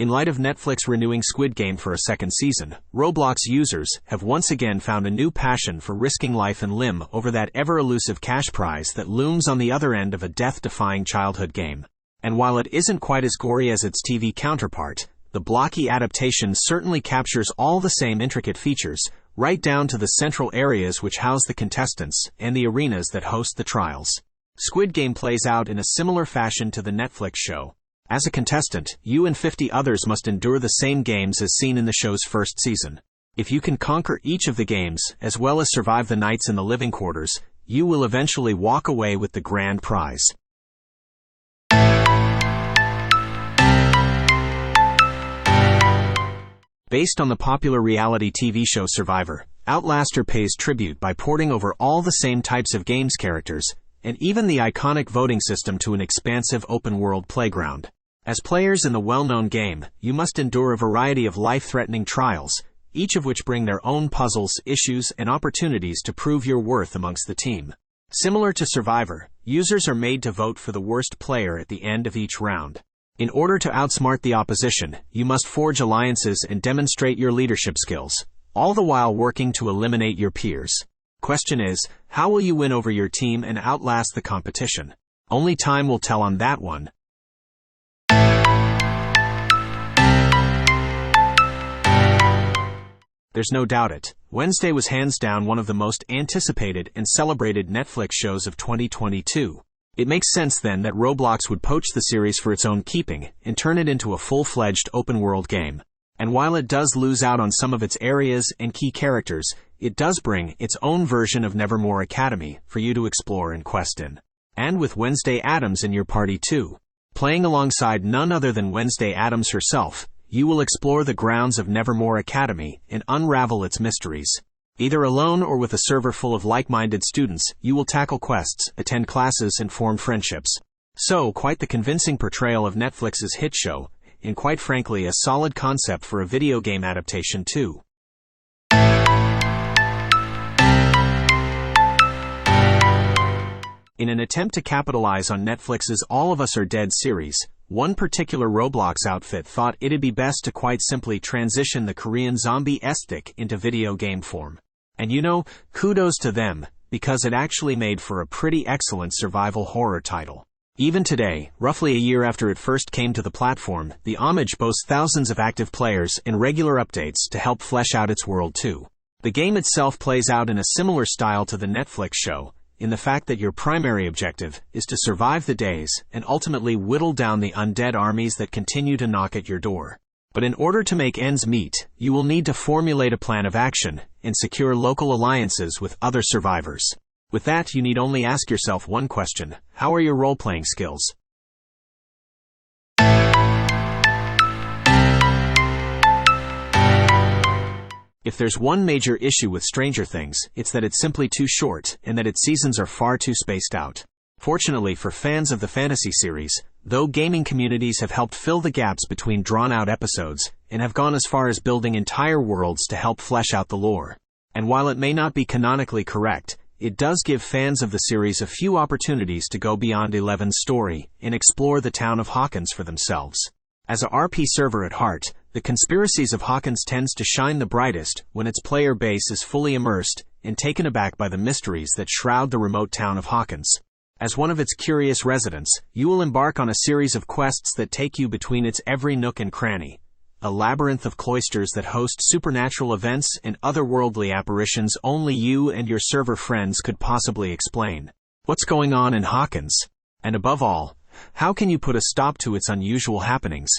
In light of Netflix renewing Squid Game for a second season, Roblox users have once again found a new passion for risking life and limb over that ever-elusive cash prize that looms on the other end of a death-defying childhood game. And while it isn't quite as gory as its TV counterpart, the blocky adaptation certainly captures all the same intricate features, right down to the central areas which house the contestants and the arenas that host the trials. Squid Game plays out in a similar fashion to the Netflix show. As a contestant, you and 50 others must endure the same games as seen in the show's first season. If you can conquer each of the games, as well as survive the nights in the living quarters, you will eventually walk away with the grand prize. Based on the popular reality TV show Survivor, Outlaster pays tribute by porting over all the same types of games characters, and even the iconic voting system to an expansive open-world playground. As players in the well-known game, you must endure a variety of life-threatening trials, each of which bring their own puzzles, issues, and opportunities to prove your worth amongst the team. Similar to Survivor, users are made to vote for the worst player at the end of each round. In order to outsmart the opposition, you must forge alliances and demonstrate your leadership skills, all the while working to eliminate your peers. Question is, how will you win over your team and outlast the competition? Only time will tell on that one. There's no doubt it. Wednesday was hands down one of the most anticipated and celebrated Netflix shows of 2022. It makes sense then that Roblox would poach the series for its own keeping and turn it into a full-fledged open-world game. And while it does lose out on some of its areas and key characters, it does bring its own version of Nevermore Academy for you to explore and quest in. And with Wednesday Addams in your party too. Playing alongside none other than Wednesday Addams herself, you will explore the grounds of Nevermore Academy and unravel its mysteries. Either alone or with a server full of like-minded students, you will tackle quests, attend classes, and form friendships. So, quite the convincing portrayal of Netflix's hit show, and quite frankly a solid concept for a video game adaptation too. In an attempt to capitalize on Netflix's All of Us Are Dead series, one particular Roblox outfit thought it'd be best to quite simply transition the Korean zombie aesthetic into video game form. And you know, kudos to them, because it actually made for a pretty excellent survival horror title. Even today, roughly a year after it first came to the platform, the homage boasts thousands of active players and regular updates to help flesh out its world too. The game itself plays out in a similar style to the Netflix show, in the fact that your primary objective is to survive the days and ultimately whittle down the undead armies that continue to knock at your door. But in order to make ends meet, you will need to formulate a plan of action and secure local alliances with other survivors. With that, you need only ask yourself one question: how are your role-playing skills? If there's one major issue with Stranger Things, it's that it's simply too short, and that its seasons are far too spaced out. Fortunately for fans of the fantasy series, though, gaming communities have helped fill the gaps between drawn-out episodes, and have gone as far as building entire worlds to help flesh out the lore. And while it may not be canonically correct, it does give fans of the series a few opportunities to go beyond 11's story and explore the town of Hawkins for themselves. As a RP server at heart, the conspiracies of Hawkins tends to shine the brightest when its player base is fully immersed and taken aback by the mysteries that shroud the remote town of Hawkins. As one of its curious residents, you will embark on a series of quests that take you between its every nook and cranny, a labyrinth of cloisters that host supernatural events and otherworldly apparitions only you and your server friends could possibly explain. What's going on in Hawkins? And above all, how can you put a stop to its unusual happenings?